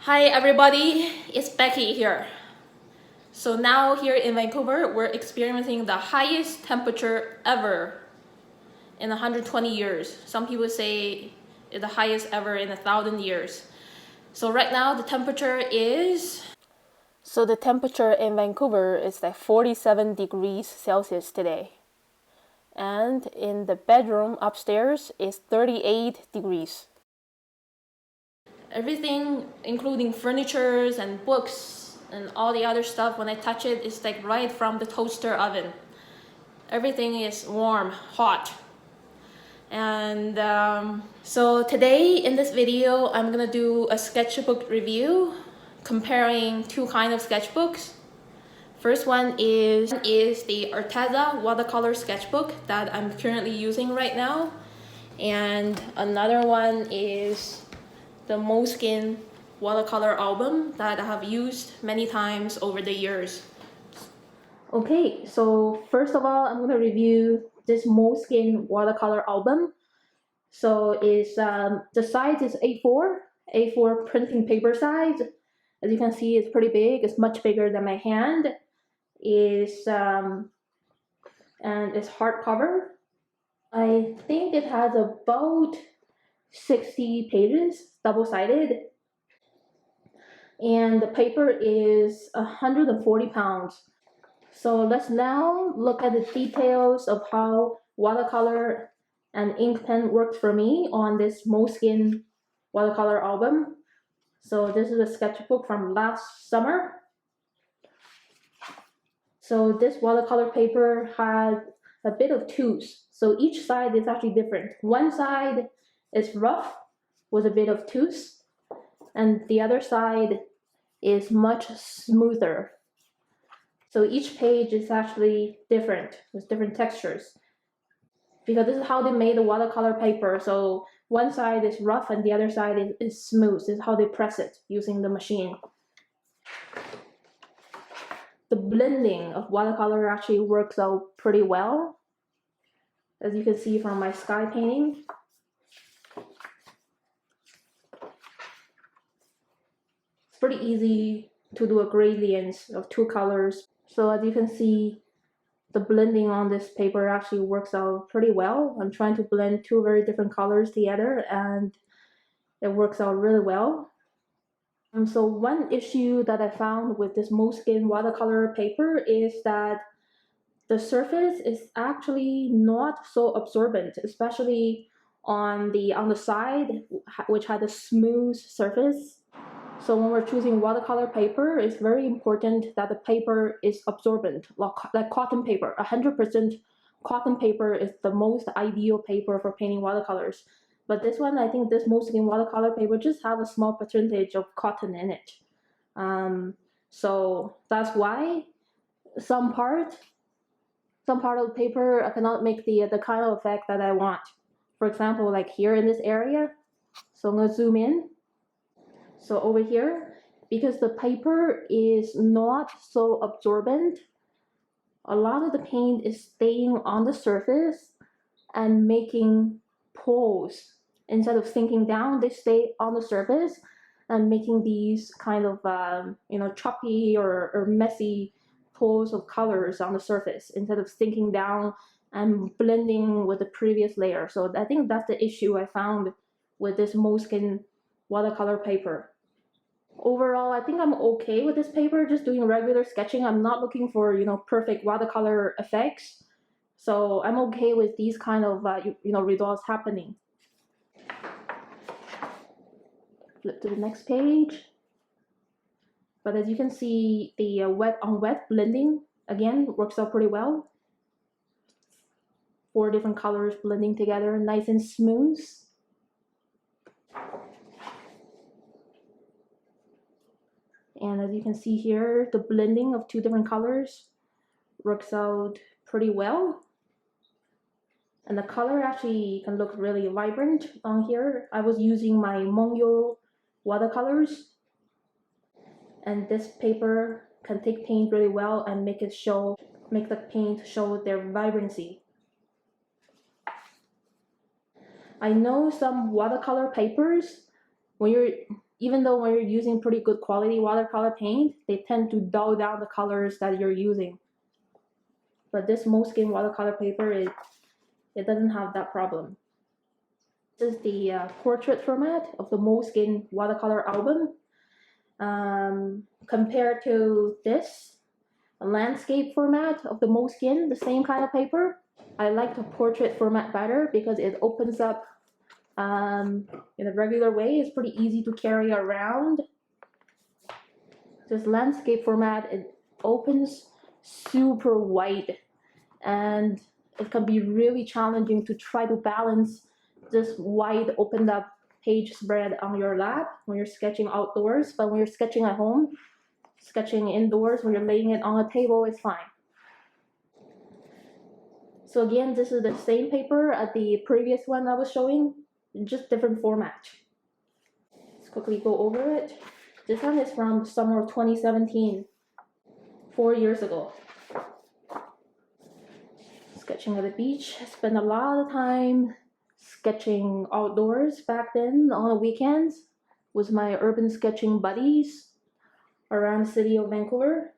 Hi everybody, it's Becky here. So now here in Vancouver, we're experiencing the highest temperature ever in 120 years. Some people say it's the highest ever in 1,000 years. So right now the temperature is... So the temperature in Vancouver is like 47 degrees Celsius today. And in the bedroom upstairs is 38 degrees. Everything, including furnitures and books and all the other stuff, when I touch it, it's like right from the toaster oven. Everything is warm, hot. And so today in this video, I'm gonna do a sketchbook review comparing two kinds of sketchbooks. First one is the Arteza Watercolor Sketchbook that I'm currently using right now. And another one is the Moleskine watercolor album that I have used many times over the years. Okay, so first of all, I'm going to review this Moleskine watercolor album. So it's the size is A4 printing paper size. As you can see, it's pretty big. It's much bigger than my hand. And it's hardcover. I think it has about 60 pages, double-sided. And the paper is 140 pounds. So let's now look at the details of how watercolor and ink pen worked for me on this Moleskine watercolor album. So this is a sketchbook from last summer. So this watercolor paper had a bit of tooth. So each side is actually different. One side is rough with a bit of tooth, and the other side is much smoother. So each page is actually different with different textures, because this is how they made the watercolor paper. So one side is rough and the other side is smooth. This is how they press it using the machine. The blending of watercolor actually works out pretty well, as you can see from my sky painting. It's pretty easy to do a gradient of two colors. So as you can see, the blending on this paper actually works out pretty well. I'm trying to blend two very different colors together and it works out really well. So one issue that I found with this Moleskine watercolor paper is that the surface is actually not so absorbent, especially on the side, which had a smooth surface. So when we're choosing watercolor paper, it's very important that the paper is absorbent, like cotton paper. 100% cotton paper is the most ideal paper for painting watercolors. But this one, I think this Moleskine watercolor paper just have a small percentage of cotton in it. So that's why some part of the paper I cannot make the kind of effect that I want. For example, like here in this area. So I'm gonna zoom in. So over here, because the paper is not so absorbent, a lot of the paint is staying on the surface and making pores. Instead of sinking down, they stay on the surface and making these kind of choppy or messy pools of colors on the surface instead of sinking down and blending with the previous layer. So I think that's the issue I found with this Moleskine watercolor paper. Overall, I think I'm okay with this paper, just doing regular sketching. I'm not looking for, perfect watercolor effects. So I'm okay with these kind of, results happening. Flip to the next page. But as you can see, the wet on wet blending, again, works out pretty well. 4 different colors blending together, nice and smooth. And as you can see here, the blending of 2 different colors works out pretty well. And the color actually can look really vibrant on here. I was using my Mungyo watercolors. And this paper can take paint really well and make the paint show their vibrancy. I know some watercolor papers, when you're even though when you're using pretty good quality watercolor paint, they tend to dull down the colors that you're using. But this Moleskine watercolor paper, it doesn't have that problem. This is the portrait format of the Moleskine watercolor album. Compared to this landscape format of the Moleskine, the same kind of paper, I like the portrait format better because it opens up in a regular way. It's pretty easy to carry around. This landscape format, it opens super wide, and it can be really challenging to try to balance this wide opened up page spread on your lap when you're sketching outdoors. But when you're sketching at home, sketching indoors, when you're laying it on a table, it's fine. So again, this is the same paper as the previous one I was showing, just different format. Let's quickly go over it. This one is from summer of 2017, 4 years ago. Sketching at the beach. I spent a lot of time sketching outdoors back then on the weekends with my urban sketching buddies around the city of Vancouver.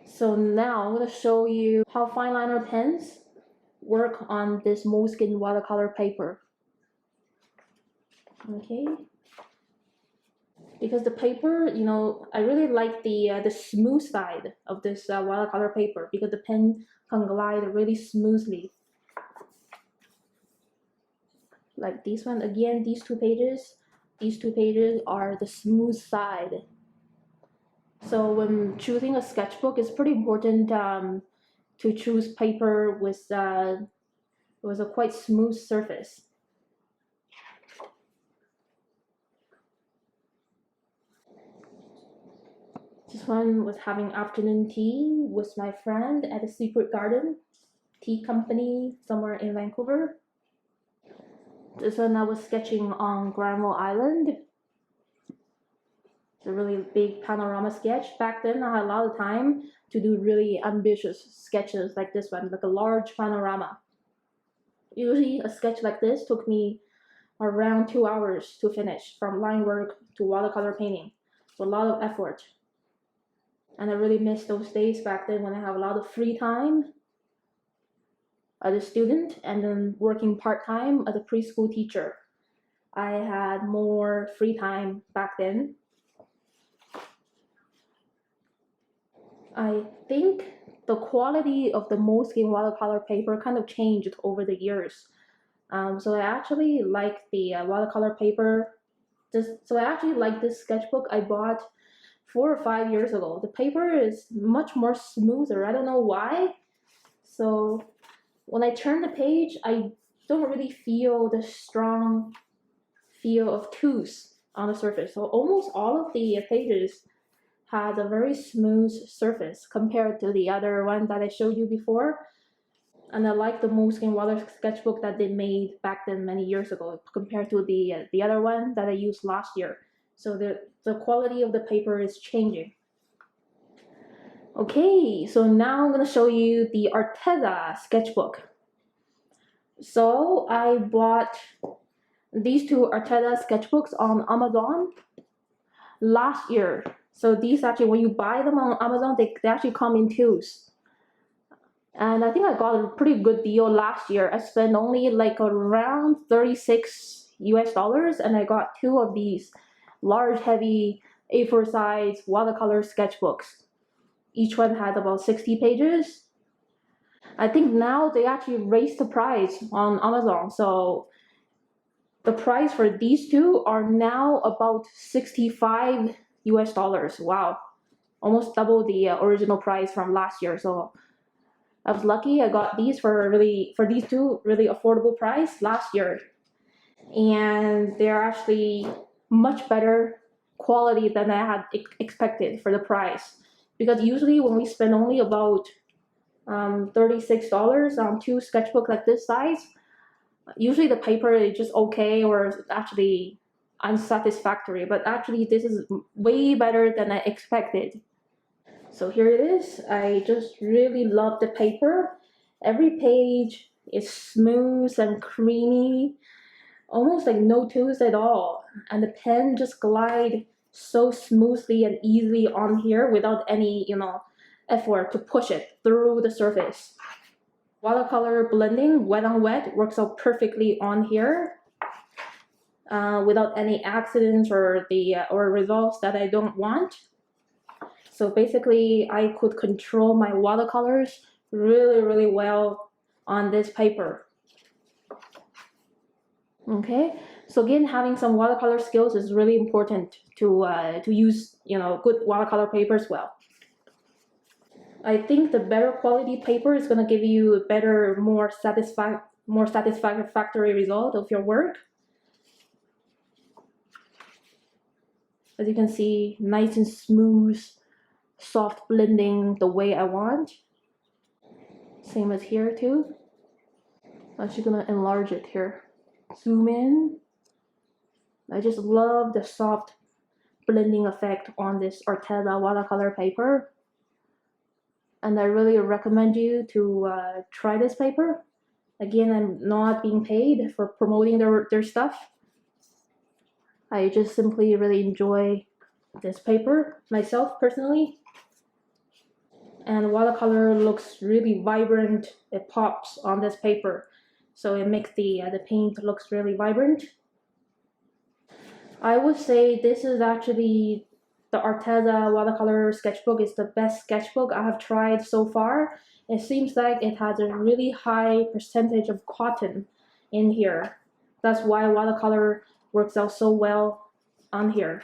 So now I'm going to show you how fine liner pens work on this Moleskine watercolor paper. Okay. Because the paper, you know, I really like the smooth side of this watercolor paper because the pen can glide really smoothly. Like this one, again, these two pages are the smooth side. So when choosing a sketchbook, it's pretty important to choose paper with a quite smooth surface. This one was having afternoon tea with my friend at a Secret Garden tea company somewhere in Vancouver. This one I was sketching on Granville Island. It's a really big panorama sketch. Back then I had a lot of time to do really ambitious sketches like this one, like a large panorama. Usually a sketch like this took me around 2 hours to finish, from line work to watercolor painting. So a lot of effort. And I really miss those days back then when I have a lot of free time as a student and then working part-time as a preschool teacher. I had more free time back then. I think the quality of the Moleskine watercolor paper kind of changed over the years. So I actually like the watercolor paper. So I actually like this sketchbook I bought 4 or 5 years ago. The paper is much more smoother. I don't know why. So when I turn the page, I don't really feel the strong feel of tooth on the surface. So almost all of the pages has a very smooth surface compared to the other one that I showed you before. And I like the Moleskine water sketchbook that they made back then many years ago compared to the other one that I used last year. So the quality of the paper is changing. Okay, so now I'm going to show you the Arteza sketchbook. So I bought these two Arteza sketchbooks on Amazon last year. So these actually, when you buy them on Amazon, they actually come in twos. And I think I got a pretty good deal last year. I spent only like around $36 US, and I got 2 of these large, heavy A4 size watercolor sketchbooks. Each one had about 60 pages. I think now they actually raised the price on Amazon. So the price for these two are now about $65 US. Wow, almost double the original price from last year. So I was lucky. I got these for these two really affordable price last year, and they're actually much better quality than I had expected for the price. Because usually when we spend only about $36 on 2 sketchbooks like this size, usually the paper is just okay or actually unsatisfactory. But actually this is way better than I expected. So here it is. I just really love the paper. Every page is smooth and creamy. almost like no tools at all, and the pen just glide so smoothly and easily on here without any, effort to push it through the surface. Watercolor blending, wet on wet, works out perfectly on here without any accidents or results that I don't want. So basically, I could control my watercolors really well on this paper. Okay, so again, having some watercolor skills is really important to use, good watercolor paper as well. I think the better quality paper is going to give you a better, more satisfactory result of your work. As you can see, nice and smooth, soft blending the way I want. Same as here too. I'm actually going to enlarge it here. Zoom in. I just love the soft blending effect on this Arteza watercolor paper. And I really recommend you to try this paper. Again, I'm not being paid for promoting their stuff. I just simply really enjoy this paper myself personally. And watercolor looks really vibrant. It pops on this paper, so it makes the paint looks really vibrant. I would say this is actually the Arteza Watercolor Sketchbook is the best sketchbook I have tried so far. It seems like it has a really high percentage of cotton in here. That's why watercolor works out so well on here.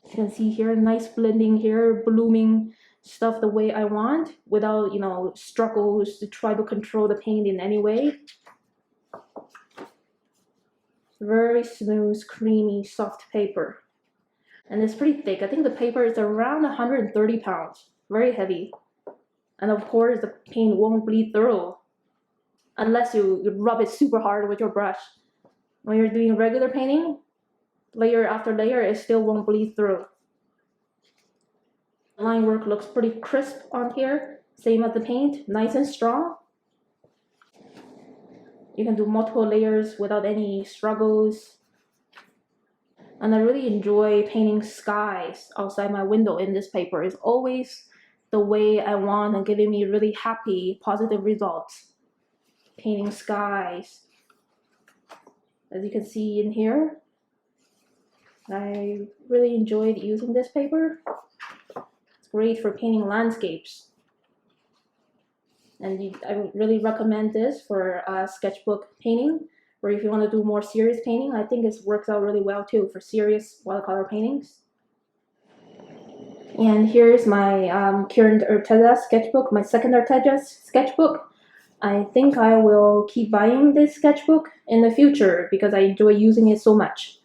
You can see here, nice blending here, blooming stuff the way I want without, struggles to try to control the paint in any way. Very smooth, creamy, soft paper. And it's pretty thick. I think the paper is around 130 pounds. Very heavy. And of course, the paint won't bleed through unless you rub it super hard with your brush. When you're doing regular painting, layer after layer, it still won't bleed through. Line work looks pretty crisp on here. Same as the paint, nice and strong. You can do multiple layers without any struggles. And I really enjoy painting skies outside my window in this paper. It's always the way I want and giving me really happy, positive results. Painting skies. As you can see in here, I really enjoyed using this paper. It's great for painting landscapes. And I really recommend this for sketchbook painting, or if you want to do more serious painting. I think it works out really well too for serious watercolor paintings. And here's my current Arteza sketchbook, my second Arteza sketchbook. I think I will keep buying this sketchbook in the future because I enjoy using it so much.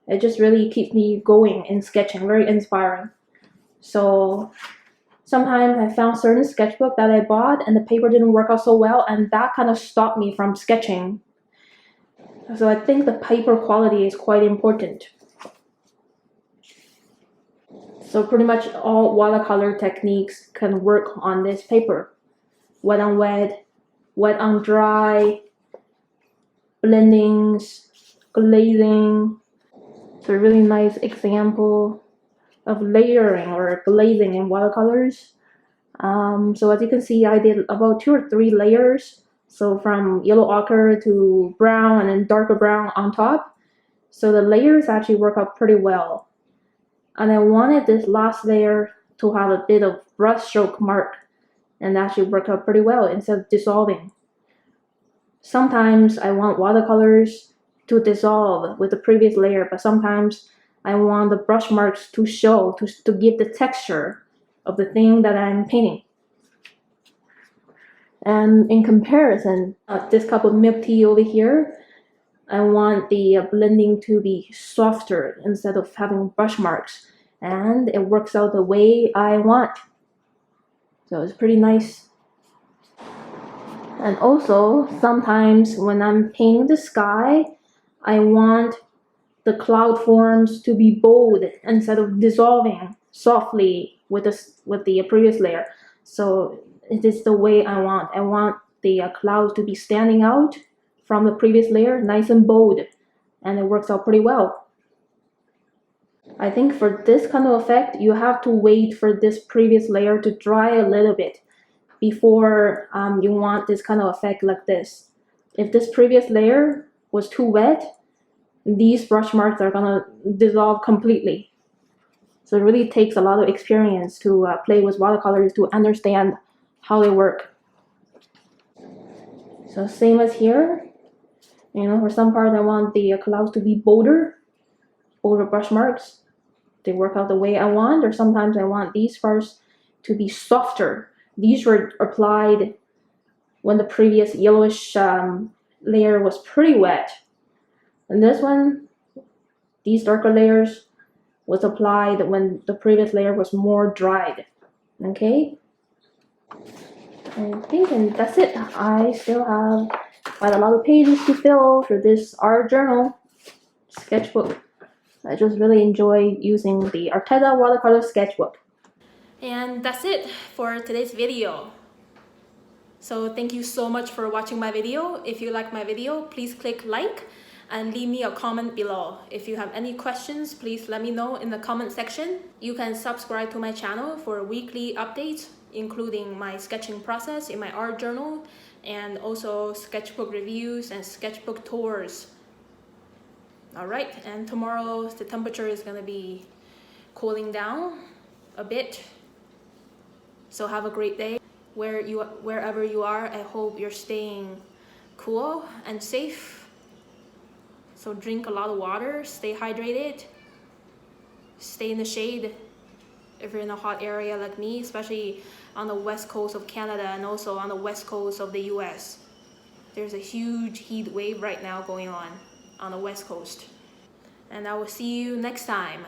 It just really keeps me going in sketching, very inspiring. So sometimes I found certain sketchbook that I bought and the paper didn't work out so well, and that kind of stopped me from sketching. So I think the paper quality is quite important. So pretty much all watercolor techniques can work on this paper. Wet on wet, wet on dry, blendings, glazing. So a really nice example of layering or glazing in watercolors. So as you can see, I did about 2 or 3 layers. So from yellow ochre to brown and then darker brown on top. So the layers actually work out pretty well. And I wanted this last layer to have a bit of brush stroke mark and actually work out pretty well instead of dissolving. Sometimes I want watercolors to dissolve with the previous layer, but sometimes I want the brush marks to show, to give the texture of the thing that I'm painting. And in comparison, this cup of milk tea over here, I want the blending to be softer instead of having brush marks, and it works out the way I want. So it's pretty nice. And also, sometimes when I'm painting the sky, I want the cloud forms to be bold instead of dissolving softly with the previous layer. So it is the way I want. I want the clouds to be standing out from the previous layer, nice and bold, and it works out pretty well. I think for this kind of effect, you have to wait for this previous layer to dry a little bit before you want this kind of effect like this. If this previous layer was too wet, these brush marks are gonna dissolve completely. So it really takes a lot of experience to play with watercolors to understand how they work. So same as here, for some parts I want the clouds to be bolder brush marks. They work out the way I want, or sometimes I want these parts to be softer. These were applied when the previous yellowish layer was pretty wet. And this one, these darker layers, was applied when the previous layer was more dried. Okay? I think, and that's it. I still have quite a lot of pages to fill for this art journal sketchbook. I just really enjoy using the Arteza Watercolor Sketchbook. And that's it for today's video. So thank you so much for watching my video. If you like my video, please click like and leave me a comment below. If you have any questions, please let me know in the comment section. You can subscribe to my channel for weekly updates, including my sketching process in my art journal, and also sketchbook reviews and sketchbook tours. All right, and tomorrow the temperature is gonna be cooling down a bit. So have a great day. Wherever you are, I hope you're staying cool and safe. So drink a lot of water, stay hydrated, stay in the shade if you're in a hot area like me, especially on the west coast of Canada and also on the west coast of the US. There's a huge heat wave right now going on the west coast. And I will see you next time.